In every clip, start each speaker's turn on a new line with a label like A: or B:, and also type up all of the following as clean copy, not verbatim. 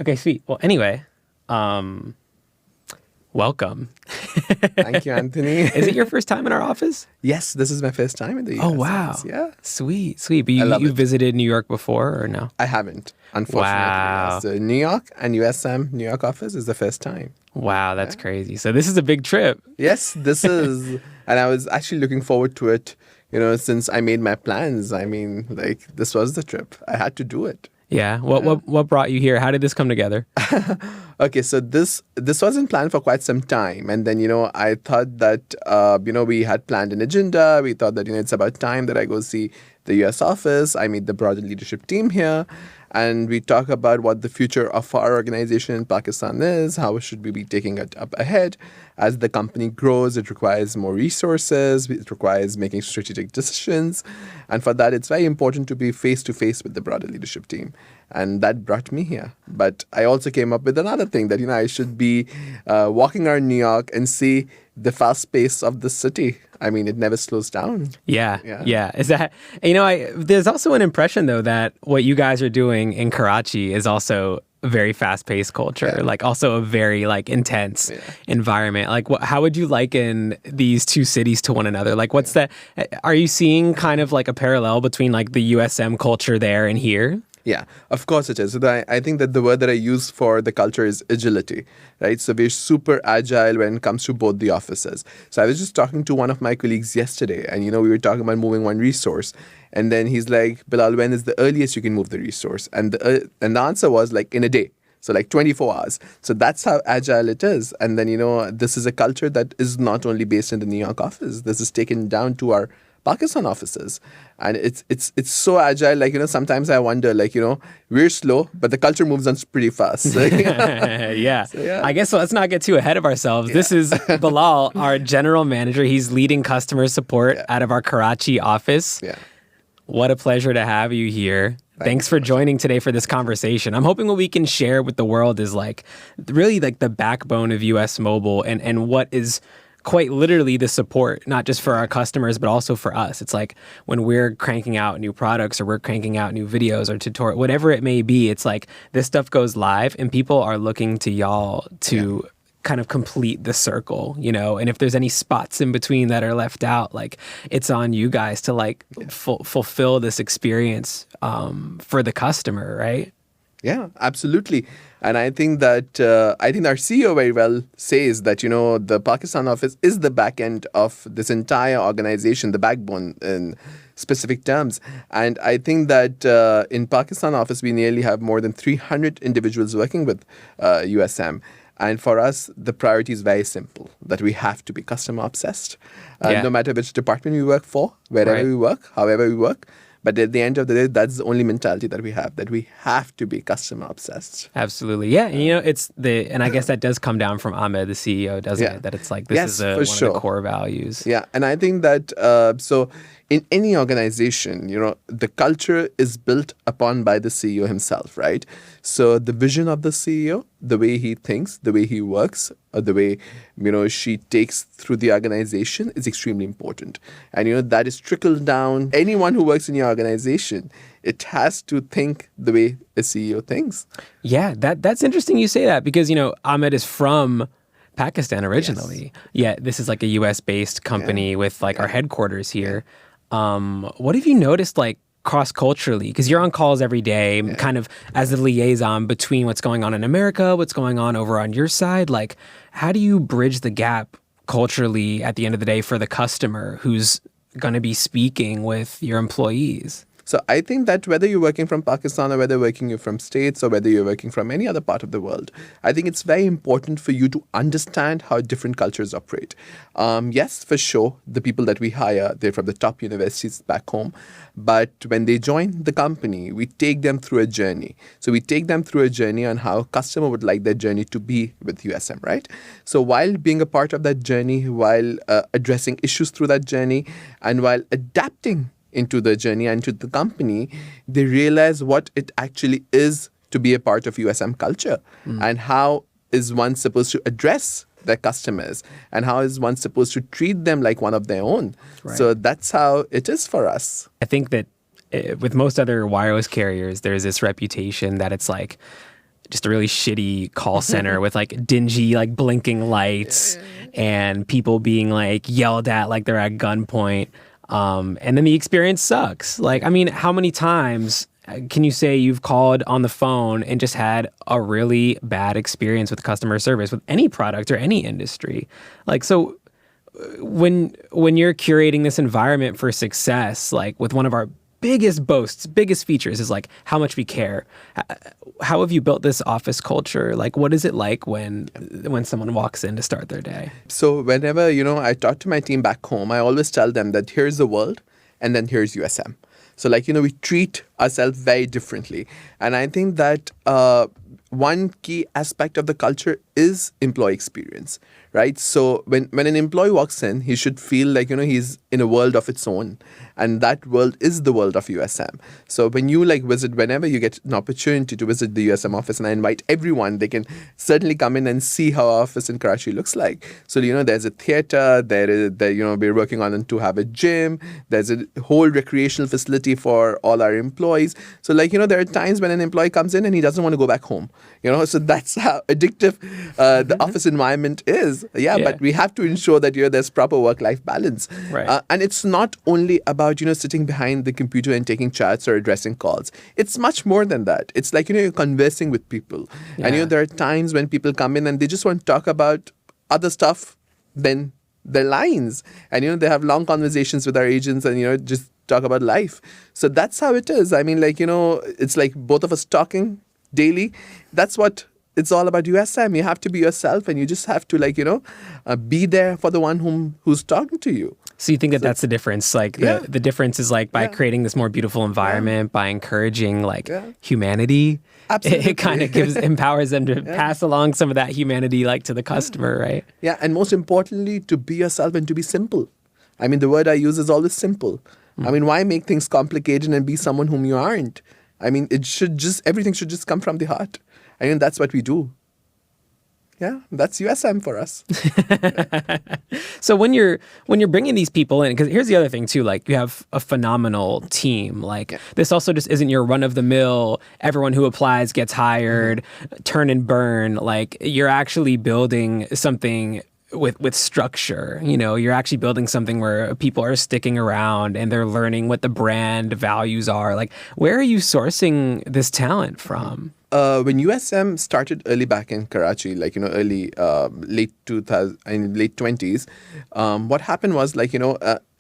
A: Okay, sweet. Well, anyway, welcome.
B: Thank you, Anthony.
A: Is it your first time in our office?
B: Yes, this is my first time in the US
A: Oh, wow.
B: office. Yeah.
A: Sweet, sweet. But
B: I love
A: you
B: it.
A: visited New York before or no?
B: I haven't, unfortunately.
A: Wow.
B: So New York and USM, New York office is the first time.
A: Wow, that's crazy. So this is a big trip.
B: Yes, this is. And I was actually looking forward to it, since I made my plans. I mean, this was the trip. I had to do it.
A: Yeah. What brought you here? How did this come together?
B: Okay, so this wasn't planned for quite some time, and then I thought that we had planned an agenda. We thought that it's about time that I go see the U.S. office. I meet the broader leadership team here, and we talk about what the future of our organization in Pakistan is. How should we be taking it up ahead? As the company grows, it requires more resources. It requires making strategic decisions, and for that, it's very important to be face to face with the broader leadership team. And that brought me here. But I also came up with another thing that, I should be walking around New York and see the fast pace of the city. I mean, it never slows down.
A: Yeah. Is that, there's also an impression, though, that what you guys are doing in Karachi is also a very fast-paced culture, like also a very intense environment. Like, how would you liken these two cities to one another? Like, what's that? Are you seeing kind of like a parallel between like the USM culture there and here?
B: Yeah, of course it is. I think that the word that I use for the culture is agility, right? So we're super agile when it comes to both the offices. So I was just talking to one of my colleagues yesterday, and we were talking about moving one resource. And then he's like, Bilal, when is the earliest you can move the resource? And the answer was like in a day. So 24 hours. So that's how agile it is. And then, this is a culture that is not only based in the New York office. This is taken down to our Pakistan offices. And it's so agile. Sometimes I wonder, we're slow, but the culture moves on pretty fast.
A: Yeah. So, yeah. I guess let's not get too ahead of ourselves. Yeah. This is Bilal, our general manager. He's leading customer support out of our Karachi office. Yeah. What a pleasure to have you here. Thanks for joining today for this conversation. I'm hoping what we can share with the world is really the backbone of US Mobile and what is quite literally the support, not just for our customers, but also for us. It's like when we're cranking out new products or we're cranking out new videos or tutorial, whatever it may be, it's like this stuff goes live and people are looking to y'all to kind of complete the circle, and if there's any spots in between that are left out, it's on you guys to fulfill this experience for the customer, right?
B: Yeah, absolutely. And I think that our CEO very well says that, the Pakistan office is the back end of this entire organization, the backbone in specific terms. And I think that in Pakistan office, we nearly have more than 300 individuals working with USM. And for us, the priority is very simple, that we have to be customer obsessed, no matter which department we work for, wherever we work, however we work. But at the end of the day, that's the only mentality that we have, that we have to be customer obsessed.
A: Absolutely. Yeah. And and I guess that does come down from Ahmed, the CEO, doesn't it? That it's this is one of the core values.
B: Yeah. And I think that, so in any organization, the culture is built upon by the CEO himself, right? So the vision of the CEO, the way he thinks, the way he works, or the way, she takes through the organization is extremely important. And, that is trickled down. Anyone who works in your organization, it has to think the way a CEO thinks.
A: Yeah, that's interesting you say that because, Ahmed is from Pakistan originally. Yes. Yeah, this is a US-based company with our headquarters here. What have you noticed cross-culturally? Because you're on calls every day, kind of as the liaison between what's going on in America, what's going on over on your side. How do you bridge the gap culturally at the end of the day for the customer who's going to be speaking with your employees?
B: So I think that whether you're working from Pakistan or whether you're working from States or whether you're working from any other part of the world, I think it's very important for you to understand how different cultures operate. Yes, for sure, the people that we hire, they're from the top universities back home. But when they join the company, we take them through a journey. So we take them through a journey on how a customer would like their journey to be with USM, right? So while being a part of that journey, while addressing issues through that journey, and while adapting into the journey and to the company, they realize what it actually is to be a part of USM culture and how is one supposed to address their customers and how is one supposed to treat them like one of their own. Right. So that's how it is for us.
A: I think that with most other wireless carriers, there's this reputation that it's just a really shitty call center with like dingy, like blinking lights and people being like yelled at like they're at gunpoint. And then the experience sucks. Like, I mean, how many times can you say you've called on the phone and just had a really bad experience with customer service with any product or any industry? Like, so when you're curating this environment for success, like with one of our biggest boasts, biggest features is like how much we care. How have you built this office culture? Like, what is it like when someone walks in to start their day?
B: So whenever, I talk to my team back home, I always tell them that here's the world and then here's USM. So like, we treat ourselves very differently. And I think that one key aspect of the culture is employee experience, right? So when an employee walks in, he should feel like, he's in a world of its own. And that world is the world of USM. So when you visit, whenever you get an opportunity to visit the USM office, and I invite everyone, they can certainly come in and see how our office in Karachi looks like. So, there's a theater, we're working on to have a gym, there's a whole recreational facility for all our employees. So there are times when an employee comes in and he doesn't want to go back home, so that's how addictive the office environment is. But we have to ensure that, there's proper work-life balance.
A: Right.
B: And it's not only about, sitting behind the computer and taking chats or addressing calls. It's much more than that. It's like, you're conversing with people. Yeah. And, there are times when people come in and they just want to talk about other stuff than their lines. And, they have long conversations with our agents and, just talk about life. So that's how it is. I mean, it's like both of us talking daily. That's what it's all about USM. You have to be yourself and you just have to be there for the one who's talking to you.
A: So you think that that's the difference? Like the difference is like by creating this more beautiful environment, by encouraging humanity.
B: Absolutely.
A: It kind of empowers them to pass along some of that humanity to the customer, right?
B: Yeah, and most importantly, to be yourself and to be simple. I mean, the word I use is always simple. I mean, why make things complicated and be someone whom you aren't? I mean, everything should just come from the heart. I mean, that's what we do. Yeah, that's USM for us.
A: So when you're bringing these people in, because here's the other thing too, you have a phenomenal team. This also just isn't your run of the mill, everyone who applies gets hired, turn and burn. You're actually building something with structure. You're actually building something where people are sticking around and they're learning what the brand values are. Where are you sourcing this talent from?
B: When USM started early back in Karachi, early, late 2000, late 20s, what happened was,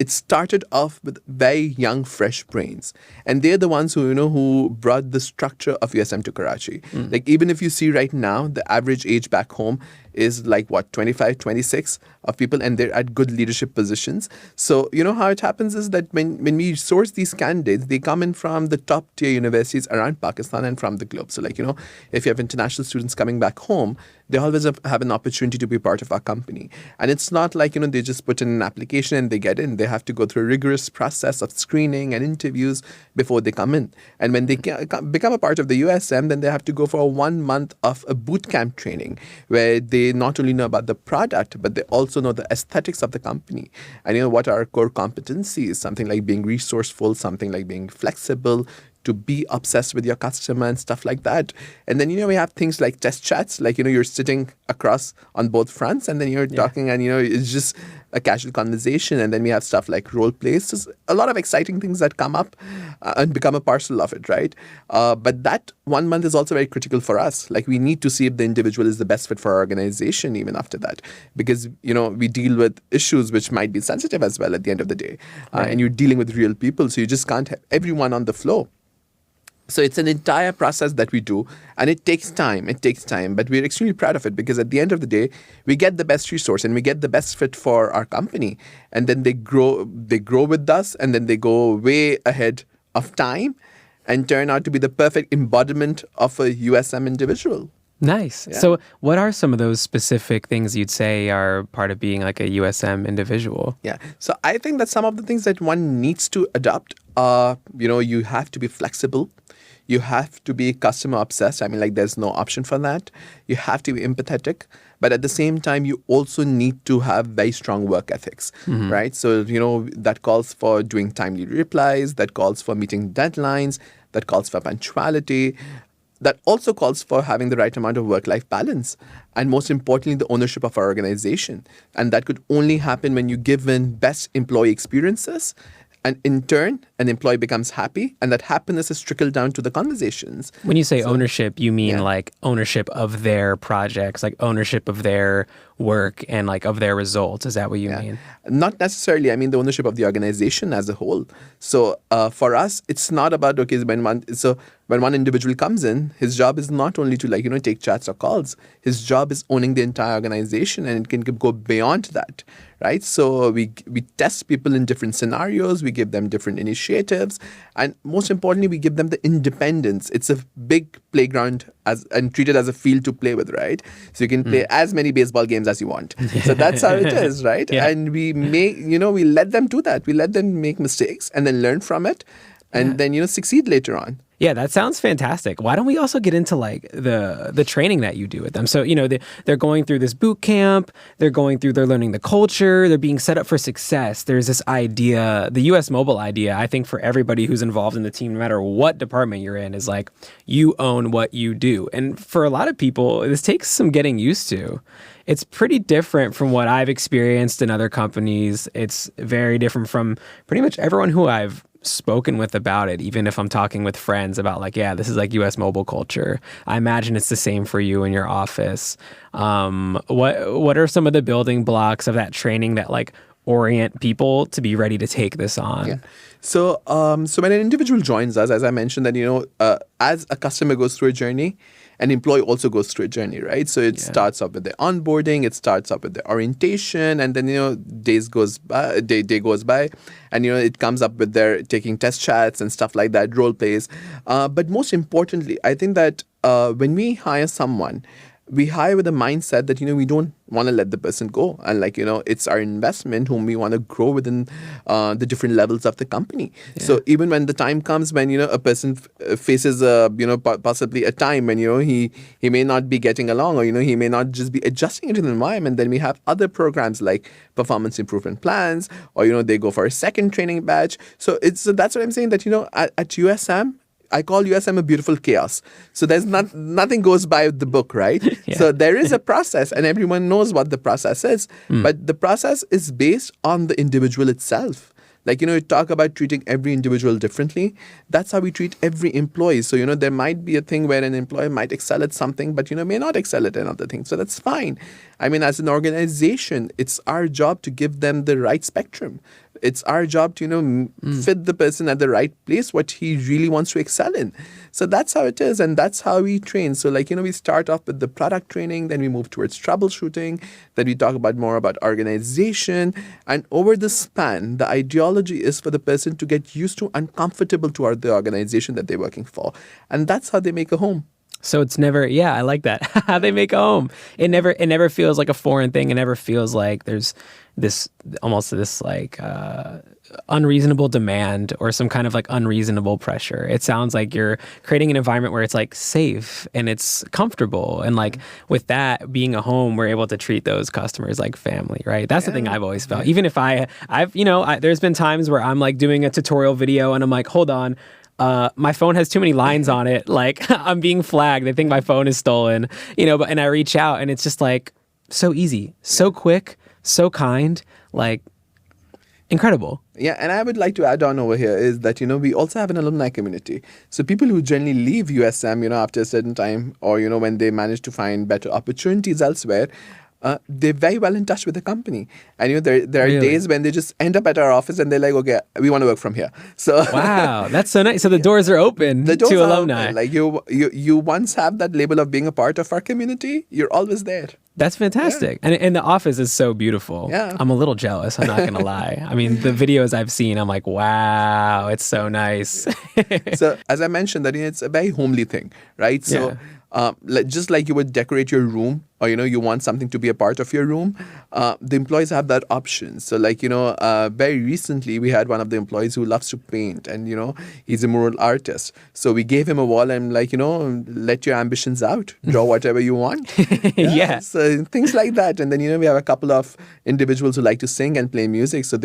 B: it started off with very young, fresh brains. And they're the ones who brought the structure of USM to Karachi. Even if you see right now, the average age back home is 25, 26 of people, and they're at good leadership positions. So, how it happens is that when we source these candidates, they come in from the top tier universities around Pakistan and from the globe. So, if you have international students coming back home, they always have an opportunity to be part of our company. And it's not they just put in an application and they get in. They have to go through a rigorous process of screening and interviews before they come in. And when they become a part of the USM, then they have to go for 1 month of a boot camp training where they not only know about the product, but they also know the aesthetics of the company. And what are our core competencies, something like being resourceful, something like being flexible, to be obsessed with your customer and stuff like that. And then, we have things like test chats, you're sitting across on both fronts and then you're talking and, it's just a casual conversation. And then we have stuff like role plays. There's a lot of exciting things that come up and become a parcel of it, right? But that 1 month is also very critical for us. We need to see if the individual is the best fit for our organization even after that. Because, we deal with issues which might be sensitive as well at the end of the day. And you're dealing with real people. So you just can't have everyone on the flow. So it's an entire process that we do, and it takes time. But we're extremely proud of it because at the end of the day, we get the best resource and we get the best fit for our company. And then they grow with us, and then they go way ahead of time and turn out to be the perfect embodiment of a USM individual.
A: Nice. Yeah. So what are some of those specific things you'd say are part of being a USM individual?
B: Yeah. So I think that some of the things that one needs to adopt are, you have to be flexible. You have to be customer obsessed. I mean, there's no option for that. You have to be empathetic. But at the same time, you also need to have very strong work ethics, right? So, that calls for doing timely replies, that calls for meeting deadlines, that calls for punctuality. that also calls for having the right amount of work-life balance, and most importantly, the ownership of our organization. And that could only happen when you give in best employee experiences, and in turn, an employee becomes happy, and that happiness is trickled down to the conversations.
A: When you say ownership, you mean
B: yeah.
A: like ownership of their projects, like ownership of their work and like of their results. Is that what you mean?
B: Not necessarily. I mean the ownership of the organization as a whole. So for us, it's not about, okay, when one individual comes in, his job is not only to take chats or calls. His job is owning the entire organization, and it can go beyond that, right? So we test people in different scenarios. We give them different initiatives, and most importantly, we give them the independence. It's a big playground and treat it as a field to play with, right? So you can play as many baseball games as you want. So that's how it is, right?
A: Yeah.
B: And we we let them do that. We let them make mistakes and then learn from it, and then succeed later on.
A: Yeah, that sounds fantastic. Why don't we also get into like the training that you do with them? So, they're going through this boot camp, they're learning the culture, they're being set up for success. There's this idea, the US Mobile idea, I think for everybody who's involved in the team, no matter what department you're in, is like you own what you do. And for a lot of people, this takes some getting used to. It's pretty different from what I've experienced in other companies. It's very different from pretty much everyone who I've spoken with about it, even if I'm talking with friends about like, yeah, this is like US mobile culture. I imagine it's the same for you in your office. What are some of the building blocks of that training that like orient people to be ready to take this on?
B: Yeah. So when an individual joins us, as I mentioned, that as a customer goes through a journey, an employee also goes through a journey, right? So it starts off with the onboarding, it starts off with the orientation, and then day goes by, and it comes up with their taking test chats and stuff like that, role plays. But most importantly, I think that when we hire someone, we hire with a mindset that we don't want to let the person go, and it's our investment whom we want to grow within the different levels of the company. So even when the time comes when a person faces possibly a time when he may not be getting along, or he may not just be adjusting into the environment, then we have other programs like performance improvement plans, or they go for a second training batch. So that's what I'm saying, that at USM, I call USM a beautiful chaos. So there's nothing goes by the book, right? So there is a process, and everyone knows what the process is. But the process is based on the individual itself. You talk about treating every individual differently. That's how we treat every employee. So, there might be a thing where an employee might excel at something, but, may not excel at another thing. So that's fine. I mean, as an organization, it's our job to give them the right spectrum. It's our job to, fit the person at the right place, what he really wants to excel in. So that's how it is, and that's how we train. So, we start off with the product training, then we move towards troubleshooting, then we talk more about organization. And over the span, the ideology is for the person to get used to and comfortable to the organization that they're working for. And that's how they make a home.
A: So it's never, I like that. How they make a home. It never feels like a foreign thing. It never feels like there's this unreasonable demand or some kind of like unreasonable pressure. It sounds like you're creating an environment where it's like safe and it's comfortable. And like with that being a home, we're able to treat those customers like family, right? That's the thing I've always felt. Even if there's been times where I'm like doing a tutorial video and I'm like, hold on, my phone has too many lines on it. Like I'm being flagged. They think my phone is stolen, and I reach out and it's just like so easy, so quick, so kind, like incredible.
B: Yeah, and I would like to add on over here is that, we also have an alumni community. So people who generally leave USM, after a certain time, or, when they manage to find better opportunities elsewhere, they're very well in touch with the company. And there are
A: Really?
B: days when they just end up at our office and they're like, okay, we want to work from here. So
A: Wow, that's so nice. So the doors are open
B: the doors
A: to
B: are
A: alumni.
B: open. You once have that label of being a part of our community, you're always there.
A: That's fantastic. And the office is so beautiful.
B: Yeah.
A: I'm a little jealous, I'm not going to lie. I mean, the videos I've seen, I'm like, wow, it's so nice.
B: So as I mentioned, that it's a very homely thing, right? So just like you would decorate your room, or you want something to be a part of your room, the employees have that option. So very recently we had one of the employees who loves to paint, and he's a mural artist. So we gave him a wall and let your ambitions out, draw whatever you want.
A: Yeah.
B: So things like that. And then we have a couple of individuals who like to sing and play music, so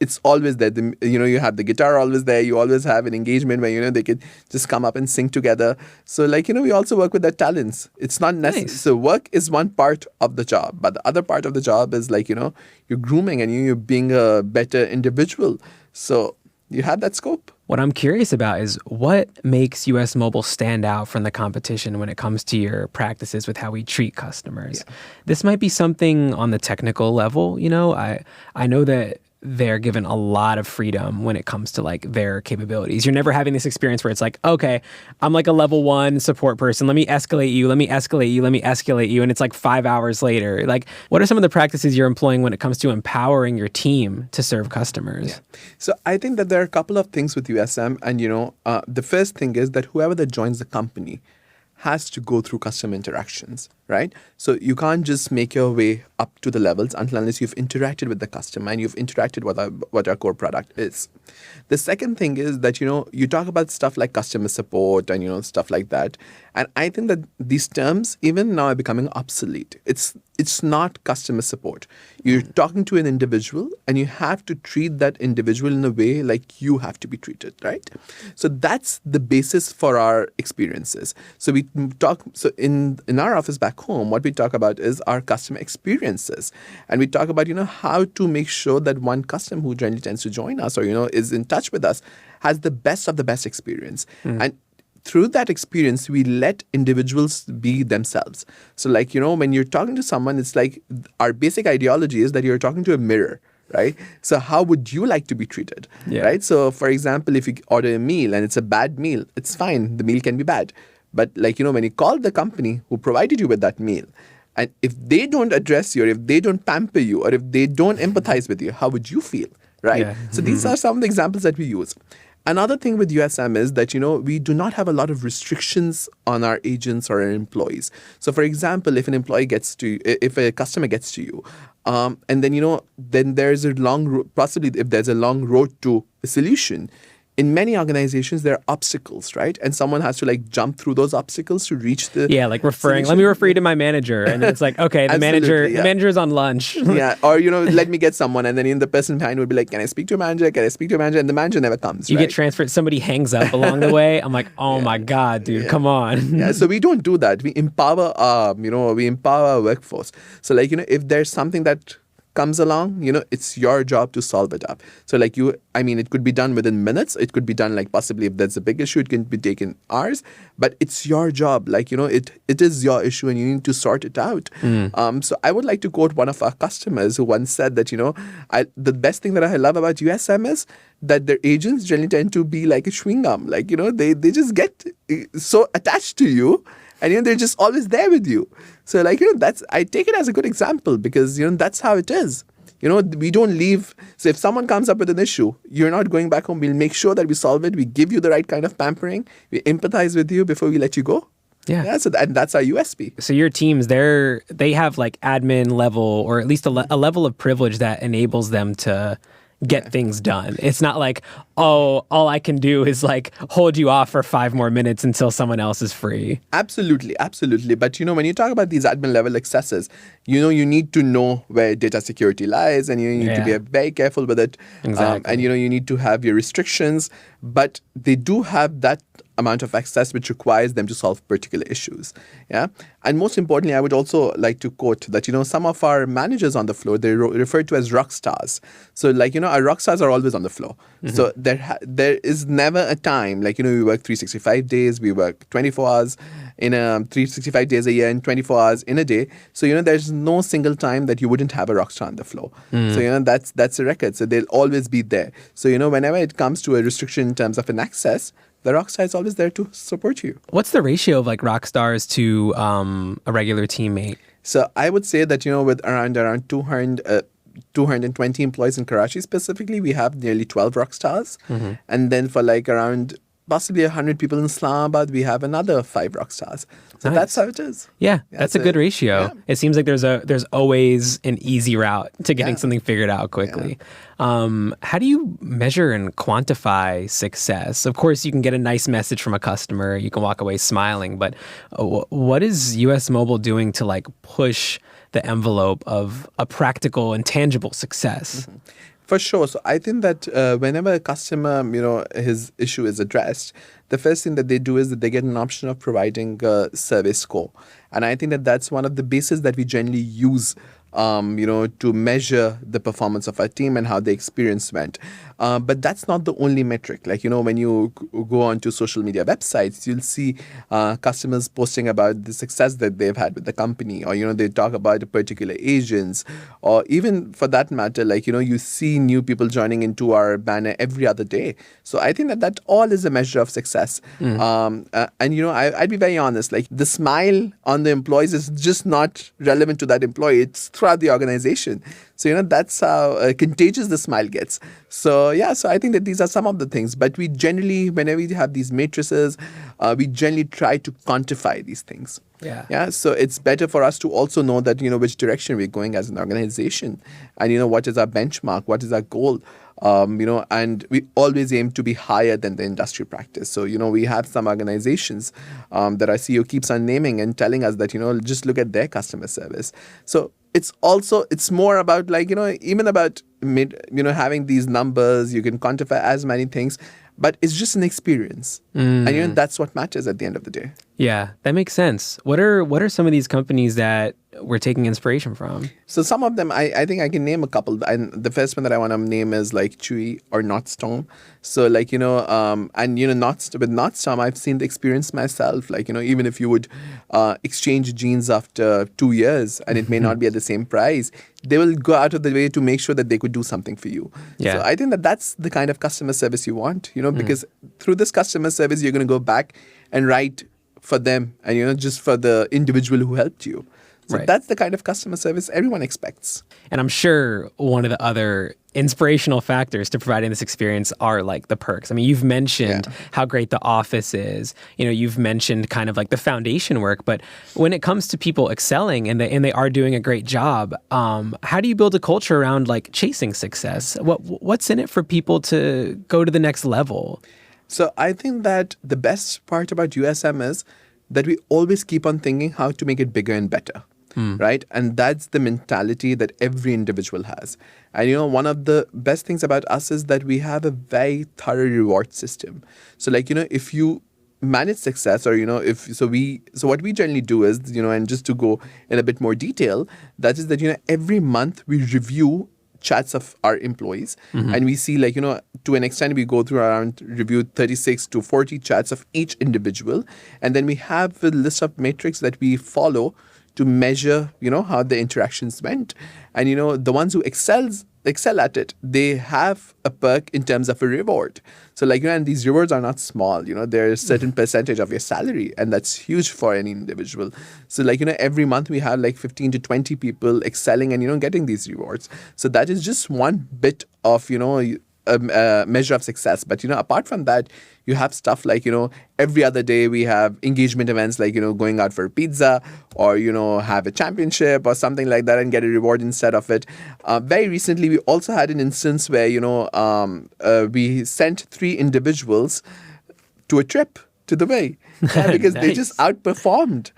B: it's always there. You have the guitar always there. You always have an engagement where, they can just come up and sing together. So we also work with their talents. It's not necessary.
A: Nice.
B: So work is one part of the job, but the other part of the job is you're grooming and you're being a better individual. So you have that scope.
A: What I'm curious about is what makes US Mobile stand out from the competition when it comes to your practices with how we treat customers. Yeah. This might be something on the technical level. I know that they're given a lot of freedom when it comes to like their capabilities. You're never having this experience where it's like, okay, I'm like a level 1 support person. Let me escalate you. Let me escalate you. Let me escalate you. And it's like 5 hours later. Like, what are some of the practices you're employing when it comes to empowering your team to serve customers?
B: Yeah. So I think that there are a couple of things with USM. And, the first thing is that whoever that joins the company has to go through customer interactions, right? So you can't just make your way up to the levels unless you've interacted with the customer and you've interacted with what our core product is. The second thing is that, you talk about stuff like customer support and, stuff like that. And I think that these terms even now are becoming obsolete. It's not customer support. You're talking to an individual and you have to treat that individual in a way like you have to be treated, right? So that's the basis for our experiences. So in our office back home, what we talk about is our customer experiences. And we talk about, how to make sure that one customer who generally tends to join us or, is in touch with us has the best of the best experience. And through that experience, we let individuals be themselves. So when you're talking to someone, it's like our basic ideology is that you're talking to a mirror, right? So how would you like to be treated, right? So for example, if you order a meal and it's a bad meal, it's fine. The meal can be bad. But when you call the company who provided you with that meal, and if they don't address you or if they don't pamper you or if they don't empathize with you, how would you feel, right? Yeah. So these are some of the examples that we use. Another thing with USM is that, we do not have a lot of restrictions on our agents or our employees. So, for example, if a customer gets to you, and then, then there's a possibly if there's a long road to a solution, in many organizations, there are obstacles, right? And someone has to jump through those obstacles to reach the
A: like referring. Let me refer you to my manager, and it's like, okay, the manager's on lunch.
B: Yeah, or let me get someone, and then the person behind would be like, can I speak to a manager? Can I speak to a manager? And the manager never comes.
A: You get transferred. Somebody hangs up along the way. I'm like, oh my god, dude, come on.
B: Yeah, so we don't do that. We empower our workforce. So if there's something that comes along, it's your job to solve it up. So it could be done within minutes. It could be done possibly if there's a big issue, it can be taken hours, but it's your job. It is your issue and you need to sort it out. So I would like to quote one of our customers who once said that, the best thing that I love about USM is that their agents generally tend to be like a chewing gum. They just get so attached to you. And they're just always there with you. So I take it as a good example because that's how it is. We don't leave. So if someone comes up with an issue, you're not going back home. We'll make sure that we solve it. We give you the right kind of pampering. We empathize with you before we let you go. Yeah. So that's our USP.
A: So your teams, they have admin level or at least a level of privilege that enables them to get things done. It's not like, oh, all I can do is hold you off for 5 more minutes until someone else is free.
B: Absolutely. But when you talk about these admin level accesses, you need to know where data security lies and you need to be very careful with it.
A: Exactly.
B: And you need to have your restrictions, but they do have that amount of access which requires them to solve particular issues. Yeah. And most importantly, I would also like to quote that, some of our managers on the floor, they're referred to as rock stars. So our rock stars are always on the floor. Mm-hmm. So there is never a time, we work 365 days, we work 24 hours in 365 days a year and 24 hours in a day. So, there's no single time that you wouldn't have a rock star on the floor. Mm. So, that's a record. So they'll always be there. So, whenever it comes to a restriction in terms of an access, the rock star is always there to support you.
A: What's the ratio of rock stars to a regular teammate?
B: So I would say that, with around 220 employees in Karachi specifically, we have nearly 12 rock stars. Mm-hmm. And then for around possibly 100 people in Islamabad, we have another 5 rock stars. So that's how it is.
A: Yeah, that's a good ratio. Yeah. It seems like there's always an easy route to getting something figured out quickly. Yeah. How do you measure and quantify success? Of course, you can get a nice message from a customer. You can walk away smiling. But what is US Mobile doing to push the envelope of a practical and tangible success?
B: Mm-hmm. For sure. So I think that whenever a customer, his issue is addressed, the first thing that they do is that they get an option of providing a service score. And I think that that's one of the bases that we generally use, to measure the performance of our team and how the experience went. But that's not the only metric. Like, when you go onto social media websites, you'll see customers posting about the success that they've had with the company, or, they talk about particular agents, or even for that matter, like, you see new people joining into our banner every other day. So I think that that all is a measure of success. I'd be very honest, like the smile on the employees is just not relevant to that employee. It's throughout the organization. So, that's how contagious the smile gets. So I think that these are some of the things. But we generally, whenever we have these matrices, we generally try to quantify these things. Yeah. So it's better for us to also know that, which direction we're going as an organization, and, what is our benchmark, what is our goal. And we always aim to be higher than the industry practice. So, we have some organizations that our CEO keeps on naming and telling us that, just look at their customer service. So it's more about like, even about, having these numbers, you can quantify as many things, but it's just an experience. And, that's what matters at the end of the day.
A: Yeah, that makes sense. What are some of these companies that we're taking inspiration from?
B: So some of them, I think I can name a couple. And the first one that I want to name is like Chewy or Nordstorm. So like, with Nordstorm, I've seen the experience myself. Like, even if you would exchange jeans after 2 years and it may not be at the same price, they will go out of the way to make sure that they could do something for you. Yeah. So I think that that's the kind of customer service you want, because through this customer service, you're going to go back and write for them and, just for the individual who helped you. So that's the kind of customer service everyone expects.
A: And I'm sure one of the other inspirational factors to providing this experience are like the perks. I mean, you've mentioned how great the office is. You've mentioned kind of like the foundation work. But when it comes to people excelling and they are doing a great job, how do you build a culture around like chasing success? What's in it for people to go to the next level?
B: So I think that the best part about USM is that we always keep on thinking how to make it bigger and better. Right? And that's the mentality that every individual has. And, one of the best things about us is that we have a very thorough reward system. So like, if you manage success or, so what we generally do is, and just to go in a bit more detail, that is that, every month we review chats of our employees and we see like, to an extent we go through around review 36 to 40 chats of each individual. And then we have a list of metrics that we follow to measure, how the interactions went. And, the ones who excel at it, they have a perk in terms of a reward. So like, and these rewards are not small, there's a certain percentage of your salary, and that's huge for any individual. So like, every month we have like 15 to 20 people excelling and, getting these rewards. So that is just one bit of, a measure of success. But, apart from that, you have stuff like, every other day we have engagement events like, going out for pizza or, have a championship or something like that and get a reward instead of it. Very recently, we also had an instance where, we sent 3 individuals to a trip to Dubai because they just outperformed.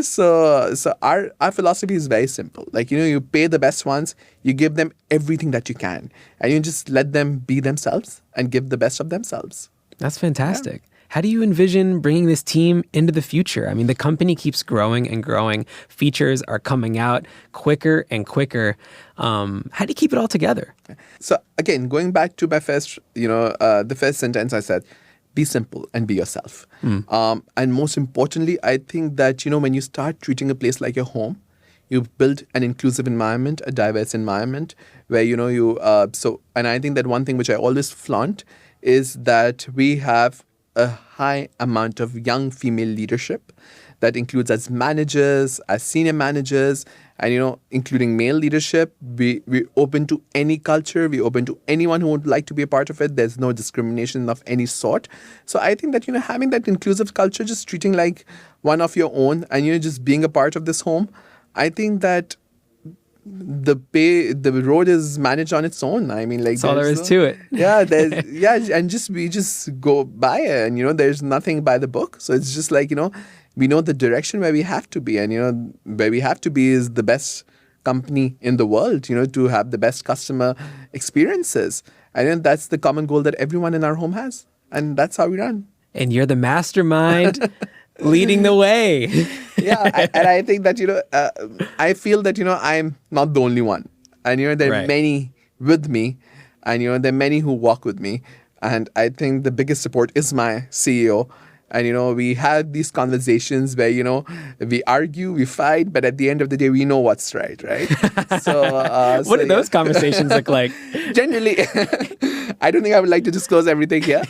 B: So our philosophy is very simple. Like, you pay the best ones, you give them everything that you can, and you just let them be themselves and give the best of themselves.
A: That's fantastic. Yeah. How do you envision bringing this team into the future? I mean, the company keeps growing and growing. Features are coming out quicker and quicker. How do you keep it all together?
B: So again, going back to my first, the first sentence I said, be simple and be yourself. And most importantly, I think that, when you start treating a place like your home, you build an inclusive environment, a diverse environment where, and I think that one thing which I always flaunt is that we have a high amount of young female leadership that includes as managers, as senior managers, and, including male leadership. We're open to any culture. We're open to anyone who would like to be a part of it. There's no discrimination of any sort. So I think that, having that inclusive culture, just treating like one of your own and, just being a part of this home, I think that the road is managed on its own. I mean, like,
A: that's all there is to it.
B: And we just go by it, and there's nothing by the book. So it's just like, we know the direction where we have to be, and where we have to be is the best company in the world, to have the best customer experiences. I think that's the common goal that everyone in our home has. And that's how we run.
A: And you're the mastermind leading the way.
B: And I think that, I feel that, I'm not the only one. And, there are many with me. And, there are many who walk with me. And I think the biggest support is my CEO. And, we have these conversations where, we argue, we fight, but at the end of the day, we know what's right? So,
A: what do those conversations look like?
B: Generally, I don't think I would like to disclose everything here.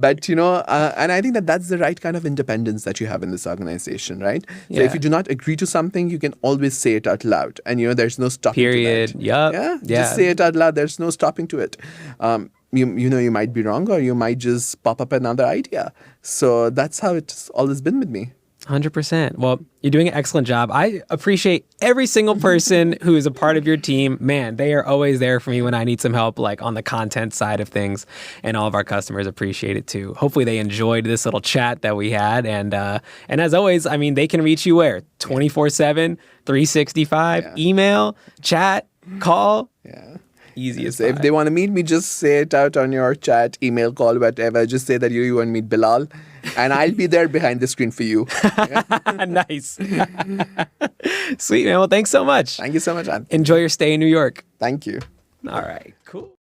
B: But, and I think that that's the right kind of independence that you have in this organization, right? So if you do not agree to something, you can always say it out loud. And, there's no stopping
A: Period.
B: to that.
A: Yep.
B: Just say it out loud. There's no stopping to it. You might be wrong, or you might just pop up another idea. So that's how it's always been with me.
A: 100%. Well, you're doing an excellent job. I appreciate every single person who is a part of your team. Man, they are always there for me when I need some help, like on the content side of things. And all of our customers appreciate it too. Hopefully they enjoyed this little chat that we had. And as always, I mean, they can reach you where? 24/7, 365, email, chat, call.
B: Yeah.
A: Easy as
B: if they want to meet me, just say it out on your chat, email, call, whatever. Just say that you want to meet Bilal, and I'll be there behind the screen for you.
A: Nice. Sweet, man. Well, thanks so much.
B: Thank you so much, Anthony.
A: Enjoy your stay in New York.
B: Thank you.
A: All right. Cool.